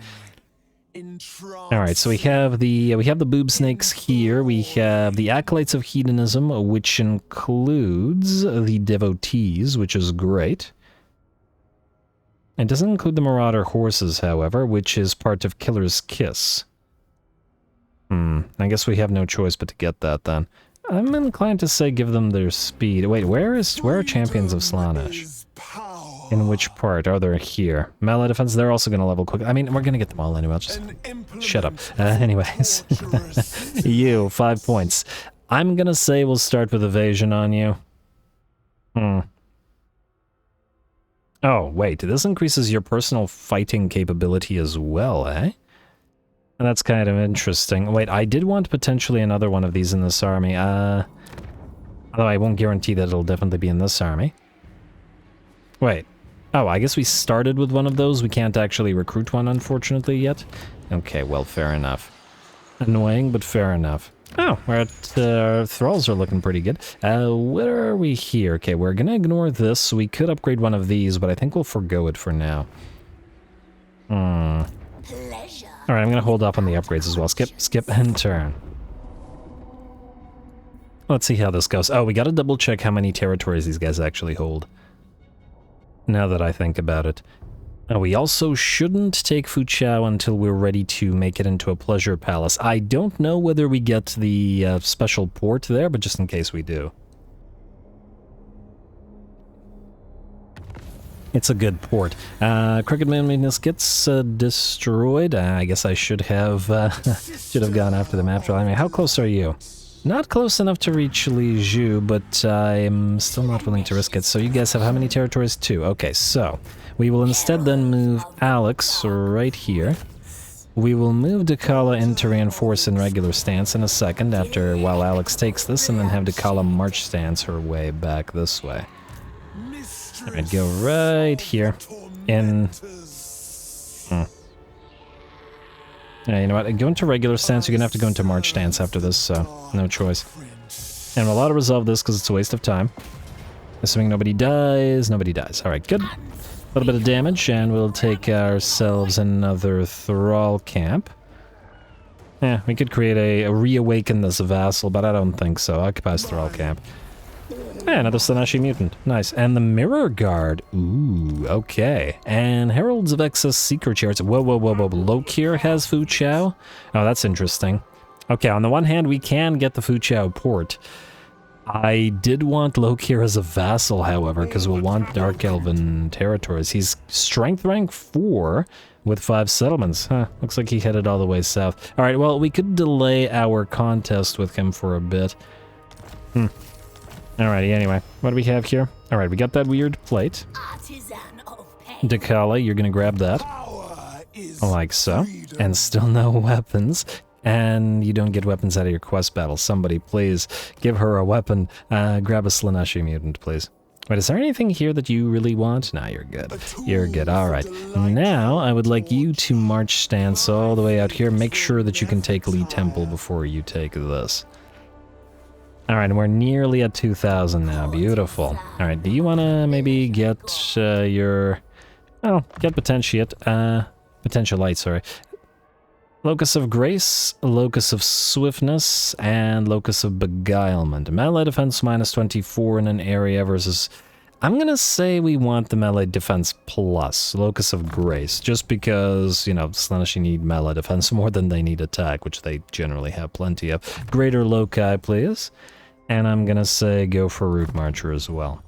Alright, so we have the boob snakes here, we have the Acolytes of Hedonism, which includes the Devotees, which is great. It doesn't include the Marauder Horses, however, which is part of Killer's Kiss. I guess we have no choice but to get that then. I'm inclined to say give them their speed. Wait, where are Champions of Slaanesh? In which part? Oh, they're here. Melee defense, they're also going to level quick. I mean, we're going to get them all anyway. I'll just shut up. Anyways. You, 5 points. I'm going to say we'll start with evasion on you. Oh, wait. This increases your personal fighting capability as well, eh? And that's kind of interesting. Wait, I did want potentially another one of these in this army. Although I won't guarantee that it'll definitely be in this army. Wait. Oh, I guess we started with one of those. We can't actually recruit one, unfortunately, yet. Okay, well, fair enough. Annoying, but fair enough. Oh, we're at, our thralls are looking pretty good. Where are we here? Okay, we're gonna ignore this. We could upgrade one of these, but I think we'll forgo it for now. pleasure. Alright, I'm gonna hold up on the upgrades as well. Skip, and turn. Let's see how this goes. Oh, we gotta double check how many territories these guys actually hold. Now that I think about it. We also shouldn't take Fuchao until we're ready to make it into a pleasure palace. I don't know whether we get the special port there, but just in case we do. It's a good port. Crooked Manliness gets destroyed. I guess I should have gone after them after all. I mean, how close are you? Not close enough to reach Li Zhu, but I'm still not willing to risk it. So you guys have how many territories? 2. Okay, so we will instead then move Alex right here. We will move Dechala into reinforce in regular stance in a second while Alex takes this, and then have Dechala march stance her way back this way. Alright, go right here in... Yeah, you know what? Go into regular stance. You're gonna have to go into march stance after this, so no choice. And we'll auto-resolve this because it's a waste of time. Assuming nobody dies, nobody dies. Alright, good. A little bit of damage, and we'll take ourselves another thrall camp. Yeah, we could create reawaken this vassal, but I don't think so. Occupies thrall camp. Yeah, another Slaaneshi mutant. Nice. And the Mirror Guard. Ooh, okay. And Heralds of Excess Secret Chariots. Whoa. Lokir has Fuchao? Oh, that's interesting. Okay, on the one hand, we can get the Fuchao port. I did want Lokir as a vassal, however, because we'll want Dark Elven territories. He's strength rank 4 with 5 settlements. Huh, looks like he headed all the way south. Alright, well, we could delay our contest with him for a bit. Alrighty, anyway, what do we have here? Alright, we got that weird plate. Artisan of pain. Dechala, you're gonna grab that. Like so. And still no weapons. And you don't get weapons out of your quest battle. Somebody, please, give her a weapon. Grab a Slaaneshi mutant, please. Wait, is there anything here that you really want? Nah, you're good. You're good, alright. Now, I would like you to march stance all the way out here. Make sure that you can take Lee Temple before you take this. Alright, and we're nearly at 2,000 now. Beautiful. Alright, do you want to maybe get your... Oh, get Potentialite, sorry. Locus of Grace, Locus of Swiftness, and Locus of Beguilement. Melee defense -24 in an area versus... I'm gonna say we want the melee defense plus Locus of Grace, just because, you know, Slaaneshi need melee defense more than they need attack, which they generally have plenty of. Greater Loci, please. And I'm gonna say go for Root Marcher as well.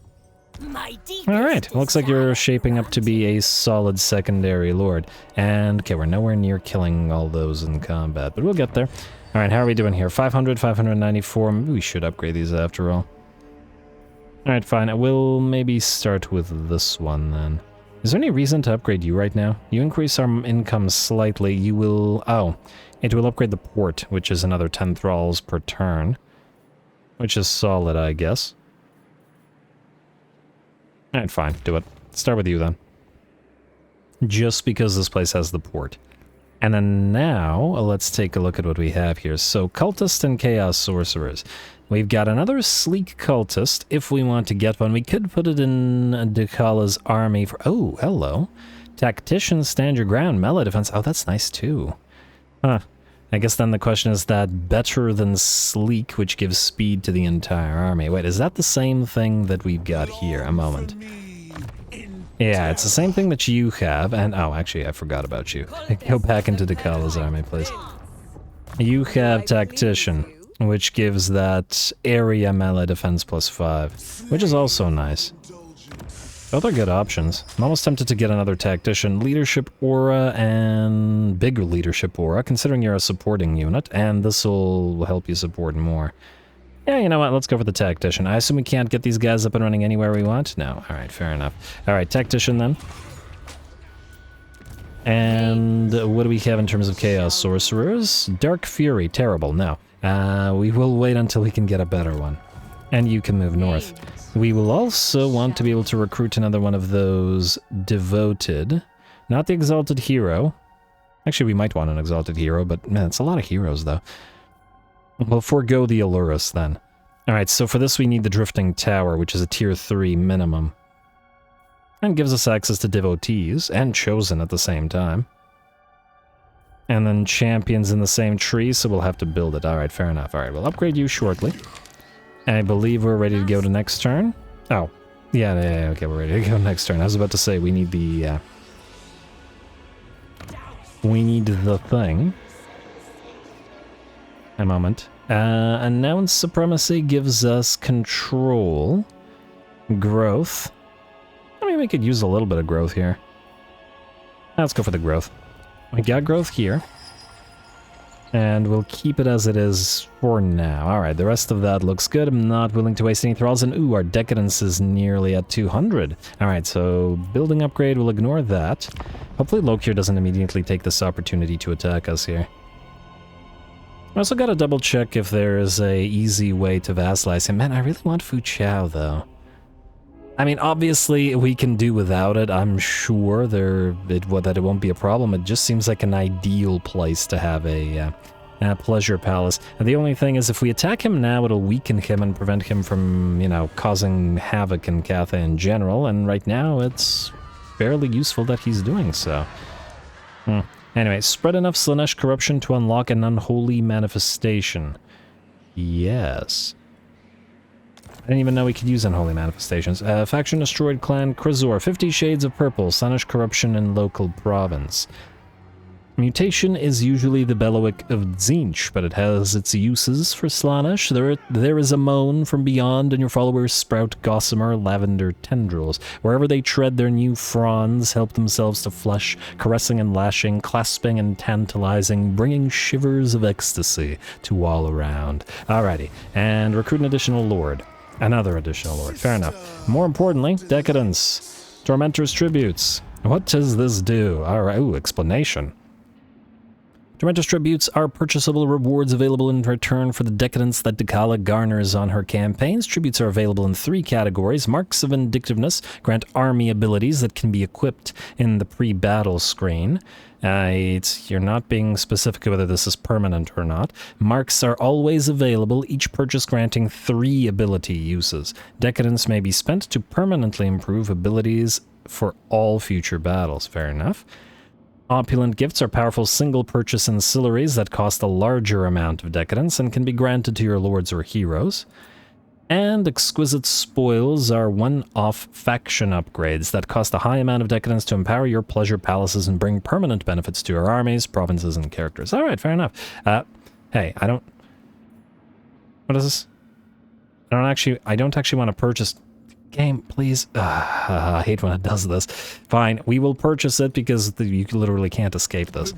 Alright, looks like you're shaping up to be a solid secondary lord. And, okay, we're nowhere near killing all those in combat, but we'll get there. Alright, how are we doing here? 500, 594, maybe we should upgrade these after all. Alright, fine, I will maybe start with this one then. Is there any reason to upgrade you right now? You increase our income slightly, you will... Oh, It will upgrade the port, which is another 10 thralls per turn. Which is solid, I guess. Alright, fine, do it. Start with you then. Just because this place has the port. And then now, let's take a look at what we have here. So, Cultist and Chaos Sorcerers. We've got another sleek Cultist. If we want to get one, we could put it in Decala's army for... Oh, hello. Tactician, stand your ground, melee defense. Oh, that's nice too. Huh. I guess then the question is that better than sleek, which gives speed to the entire army. Wait, is that the same thing that we've got here? A moment. Yeah, it's the same thing that you have, and... Oh, actually, I forgot about you. Go back into Decala's army, please. You have Tactician, which gives that area melee defense +5, which is also nice. Both are good options. I'm almost tempted to get another Tactician. Leadership Aura and bigger Leadership Aura, considering you're a supporting unit, and this will help you support more. Yeah, you know what? Let's go for the Tactician. I assume we can't get these guys up and running anywhere we want? No. Alright, fair enough. Alright, Tactician then. And what do we have in terms of Chaos Sorcerers? Dark Fury, terrible, no. We will wait until we can get a better one. And you can move north. We will also want to be able to recruit another one of those Devoted. Not the Exalted Hero. Actually, we might want an Exalted Hero, but man, it's a lot of heroes though. We'll forego the Allurus then. Alright, so for this we need the Drifting Tower, which is a tier 3 minimum. And gives us access to Devotees, and Chosen at the same time. And then Champions in the same tree, so we'll have to build it. Alright, fair enough. Alright, we'll upgrade you shortly. I believe we're ready to go to next turn. Oh, yeah, okay, we're ready to go next turn. I was about to say, we need the, we need the thing. A moment. Announce Supremacy gives us control. Growth. I mean, we could use a little bit of growth here. Let's go for the growth. We got growth here. And we'll keep it as it is for now. Alright, the rest of that looks good. I'm not willing to waste any thralls. And ooh, our decadence is nearly at 200. Alright, so building upgrade, we'll ignore that. Hopefully Lokir doesn't immediately take this opportunity to attack us here. I also gotta double check if there's a easy way to vassalize him. Man, I really want Fu Chao though. I mean, obviously we can do without it. I'm sure that it won't be a problem. It just seems like an ideal place to have a pleasure palace. And the only thing is, if we attack him now, it'll weaken him and prevent him from, you know, causing havoc in Cathay in general. And right now, it's fairly useful that he's doing so. Anyway, spread enough Slaanesh corruption to unlock an unholy manifestation. Yes. I didn't even know we could use unholy manifestations. Faction destroyed clan Krazor, 50 Shades of Purple, Slaanesh corruption in local province. Mutation is usually the Bellowick of Tzeentch, but it has its uses for Slaanesh. There is a moan from beyond, and your followers sprout gossamer lavender tendrils. Wherever they tread, their new fronds help themselves to flesh, caressing and lashing, clasping and tantalizing, bringing shivers of ecstasy to all around. Alrighty, and recruit an additional lord. Another additional lord, fair enough. More importantly, decadence. Tormentors' tributes. What does this do? Alright, ooh, explanation. Tormentors' tributes are purchasable rewards available in return for the decadence that Dechala garners on her campaigns. Tributes are available in 3 categories. Marks of Vindictiveness grant army abilities that can be equipped in the pre-battle screen. You're not being specific whether this is permanent or not. Marks are always available, each purchase granting 3 ability uses. Decadence may be spent to permanently improve abilities for all future battles. Fair enough. Opulent gifts are powerful single-purchase ancillaries that cost a larger amount of decadence and can be granted to your lords or heroes. And exquisite spoils are one-off faction upgrades that cost a high amount of decadence to empower your pleasure palaces and bring permanent benefits to your armies, provinces, and characters. Alright, fair enough. Hey, I don't... What is this? I don't actually want to purchase... Game, please. I hate when it does this. Fine, we will purchase it because you literally can't escape this.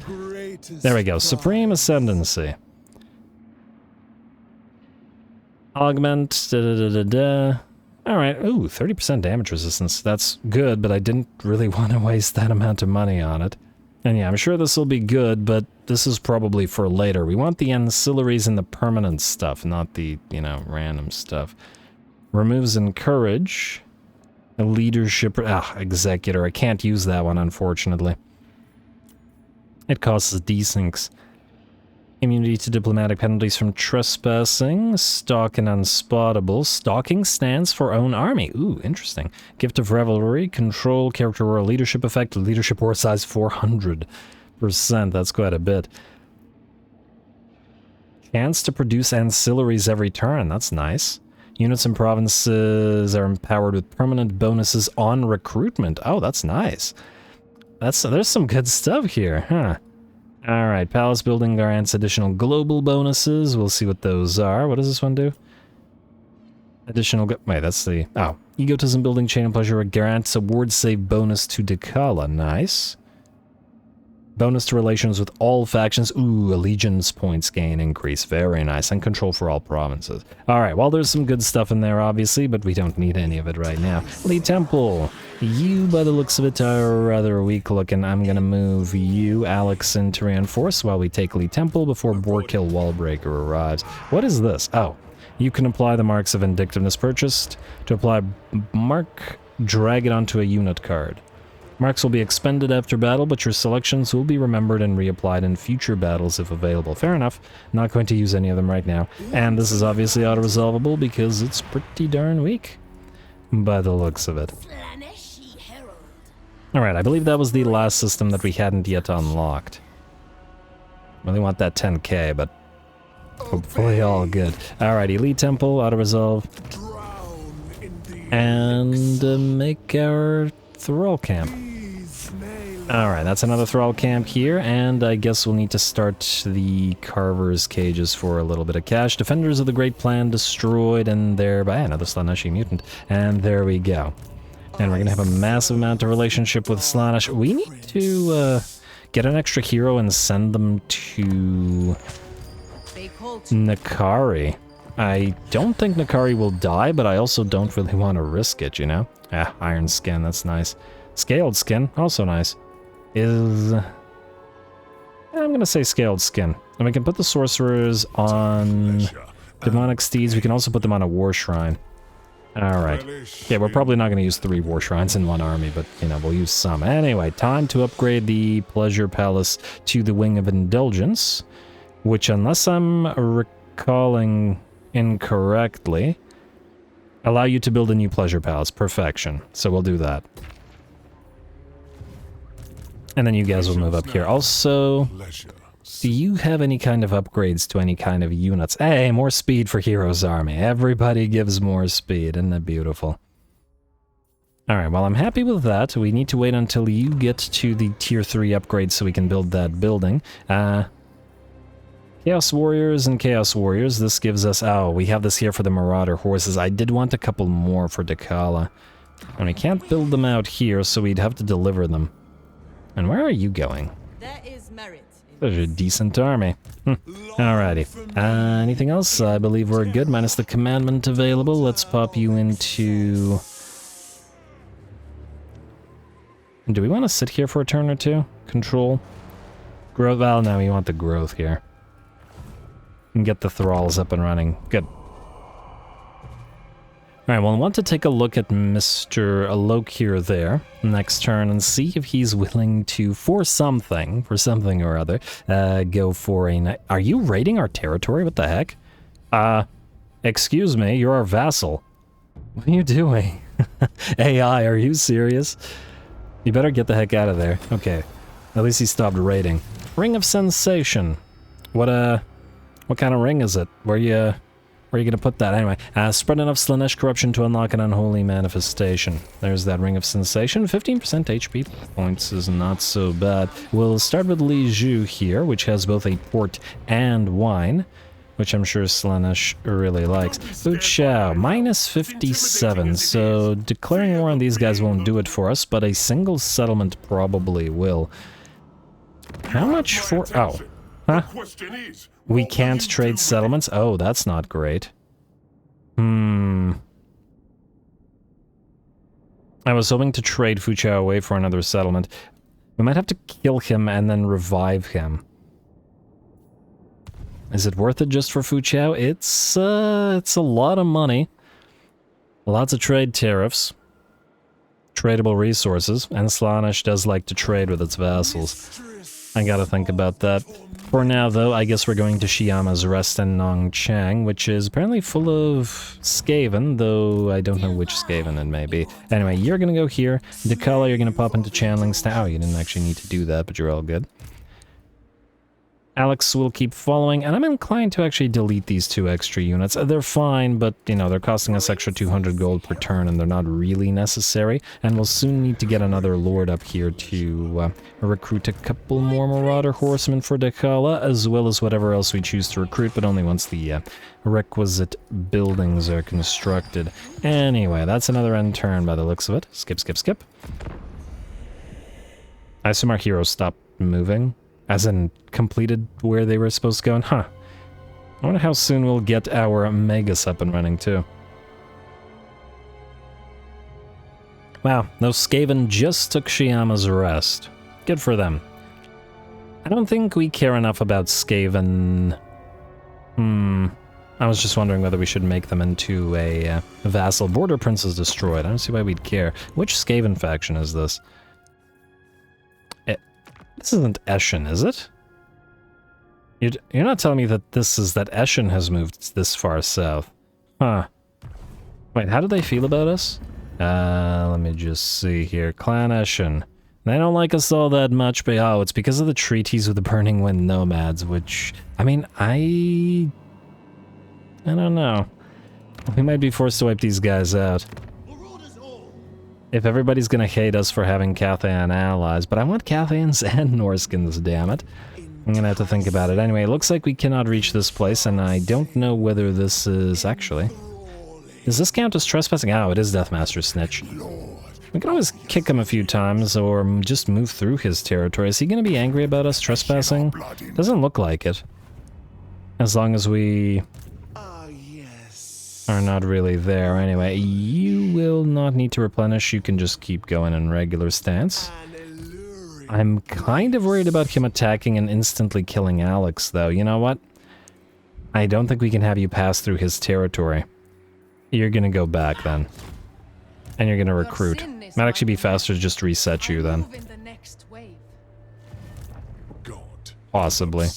There we go. Supreme Ascendancy. Augment. Alright. Ooh, 30% damage resistance. That's good, but I didn't really want to waste that amount of money on it. And yeah, I'm sure this will be good, but this is probably for later. We want the ancillaries and the permanent stuff, not the, you know, random stuff. Removes encourage. A leadership... executor. I can't use that one, unfortunately. It causes desyncs. Immunity to diplomatic penalties from trespassing. Stalk and unspottable. Stalking stands for own army. Ooh, interesting. Gift of revelry. Control. Character or leadership effect. Leadership or size 400%. That's quite a bit. Chance to produce ancillaries every turn. That's nice. Units and provinces are empowered with permanent bonuses on recruitment. Oh, that's nice. There's some good stuff here, huh? Alright, palace building grants additional global bonuses. We'll see what those are. What does this one do? Additional... Wait, that's the... Oh. Egotism building chain of pleasure grants a ward save bonus to Dechala. Nice. Bonus to relations with all factions. Ooh, allegiance points gain increase. Very nice. And control for all provinces. Alright, well, there's some good stuff in there, obviously, but we don't need any of it right now. Lee Temple. You, by the looks of it, are rather weak looking. I'm gonna move you, Alex, into reinforce while we take Lee Temple before Boarkill Wallbreaker arrives. What is this? Oh. You can apply the marks of vindictiveness purchased. To apply mark, drag it onto a unit card. Marks will be expended after battle, but your selections will be remembered and reapplied in future battles if available. Fair enough. Not going to use any of them right now. And this is obviously auto-resolvable because it's pretty darn weak, by the looks of it. Alright, I believe that was the last system that we hadn't yet unlocked. Really want that 10k, but hopefully all good. Alright, Elite Temple, auto-resolve. And make our Thrall Camp. Alright, that's another Thrall Camp here, and I guess we'll need to start the Carver's Cages for a little bit of cash. Defenders of the Great Plan destroyed, and thereby another Slaaneshi mutant. And there we go. And we're gonna have a massive amount of relationship with Slaanesh. We need to get an extra hero and send them to Nakai. I don't think Nakai will die, but I also don't really want to risk it, you know? Ah, Iron Skin, that's nice. Scaled Skin, also nice. I'm gonna say Scaled Skin. And we can put the Sorcerers on Demonic Steeds. We can also put them on a War Shrine. Alright. Yeah, we're probably not gonna use 3 War Shrines in one army, but, you know, we'll use some. Anyway, time to upgrade the Pleasure Palace to the Wing of Indulgence, which, unless I'm recalling incorrectly, allow you to build a new Pleasure Palace. Perfection. So we'll do that. And then you guys will move up here. Also, do you have any kind of upgrades to any kind of units? Hey, more speed for Heroes Army. Everybody gives more speed. Isn't that beautiful? Alright, well, I'm happy with that. We need to wait until you get to the tier 3 upgrade so we can build that building. Chaos Warriors and Chaos Warriors. This gives us... Oh, we have this here for the Marauder Horses. I did want a couple more for Dechala. And we can't build them out here, so we'd have to deliver them. And where are you going? There is merit. There's a decent army. Alrighty. Anything else? I believe we're good, minus the commandment available. Let's pop you into... Do we want to sit here for a turn or two? Control? Growth? Well, no, we want the growth here. And get the thralls up and running. Good. Alright, well, I want to take a look at Mr. Alokir there next turn and see if he's willing to, for something or other, go for a... Are you raiding our territory? What the heck? Excuse me, you're our vassal. What are you doing? AI, are you serious? You better get the heck out of there. Okay, at least he stopped raiding. Ring of Sensation. What kind of ring is it? Where are you gonna put that? Anyway, spread enough Slaanesh corruption to unlock an unholy manifestation. There's that Ring of Sensation. 15% HP points is not so bad. We'll start with Li Zhu here, which has both a port and wine, which I'm sure Slaanesh really likes. Fu Chao, minus 57, so declaring war on these guys won't do it for us, but a single settlement probably will. How much for... Oh. Huh? We can't trade settlements? Oh, that's not great. I was hoping to trade Fu Chao away for another settlement. We might have to kill him and then revive him. Is it worth it just for Fu Chao? It's a lot of money. Lots of trade tariffs. Tradable resources. And Slaanesh does like to trade with its vassals. I gotta think about that. For now, though, I guess we're going to Shiyama's Rest in Nongchang, which is apparently full of Skaven, though I don't know which Skaven it may be. Anyway, you're gonna go here. Dechala, you're gonna pop into Chanling's town. Oh, you didn't actually need to do that, but you're all good. Alex will keep following, and I'm inclined to actually delete these 2 extra units. They're fine, but, you know, they're costing us extra 200 gold per turn, and they're not really necessary. And we'll soon need to get another lord up here to recruit a couple more Marauder Horsemen for Dechala, as well as whatever else we choose to recruit, but only once the requisite buildings are constructed. Anyway, that's another end turn by the looks of it. Skip, skip, skip. I assume our heroes stopped moving. As in, completed where they were supposed to go, and I wonder how soon we'll get our Megas up and running, too. Wow, those Skaven just took Shiyama's Rest. Good for them. I don't think we care enough about Skaven. I was just wondering whether we should make them into a vassal. Border Prince is destroyed. I don't see why we'd care. Which Skaven faction is this? This isn't Eshin, is it? You're not telling me that this is that Eshin has moved this far south. Huh. Wait, how do they feel about us? Let me just see here. Clan Eshin. They don't like us all that much, but oh, it's because of the treaties with the Burning Wind Nomads, which, I mean, I don't know. We might be forced to wipe these guys out. If everybody's gonna hate us for having Cathayan allies, but I want Cathayans and Norskins, damn it. I'm gonna have to think about it. Anyway, it looks like we cannot reach this place, and I don't know whether this is actually... Does this count as trespassing? Oh, it is Deathmaster Snitch. We can always kick him a few times, or just move through his territory. Is he gonna be angry about us trespassing? Doesn't look like it. As long as we... are not really there. Anyway, you will not need to replenish. You can just keep going in regular stance. I'm kind of worried about him attacking and instantly killing Alex, though. You know what? I don't think we can have you pass through his territory. You're gonna go back, then. And you're gonna recruit. Might actually be faster to just reset you, then. Possibly.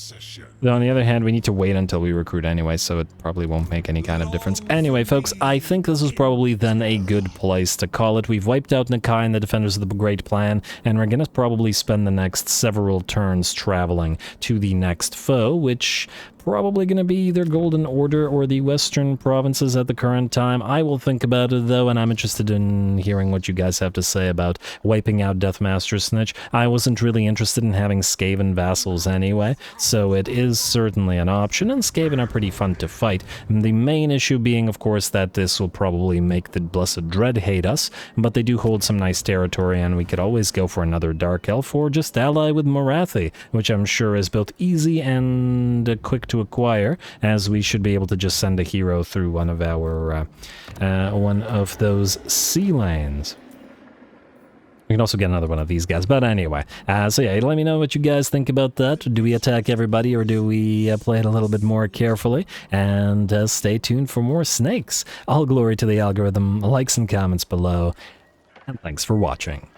Though on the other hand, we need to wait until we recruit anyway, so it probably won't make any kind of difference. Anyway, folks, I think this is probably then a good place to call it. We've wiped out Nakai and the Defenders of the Great Plan, and we're gonna probably spend the next several turns traveling to the next foe, which... probably going to be either Golden Order or the Western Provinces at the current time. I will think about it, though, and I'm interested in hearing what you guys have to say about wiping out Deathmaster Snitch. I wasn't really interested in having Skaven vassals anyway, so it is certainly an option, and Skaven are pretty fun to fight. And the main issue being, of course, that this will probably make the Blessed Dread hate us, but they do hold some nice territory, and we could always go for another Dark Elf or just ally with Morathi, which I'm sure is both easy and quick to acquire, as we should be able to just send a hero through one of our one of those sea lanes. We can also get another one of these guys, but anyway. So yeah, let me know what you guys think about that. Do we attack everybody, or do we play it a little bit more carefully? And stay tuned for more snakes. All glory to the algorithm. Likes and comments below, and thanks for watching.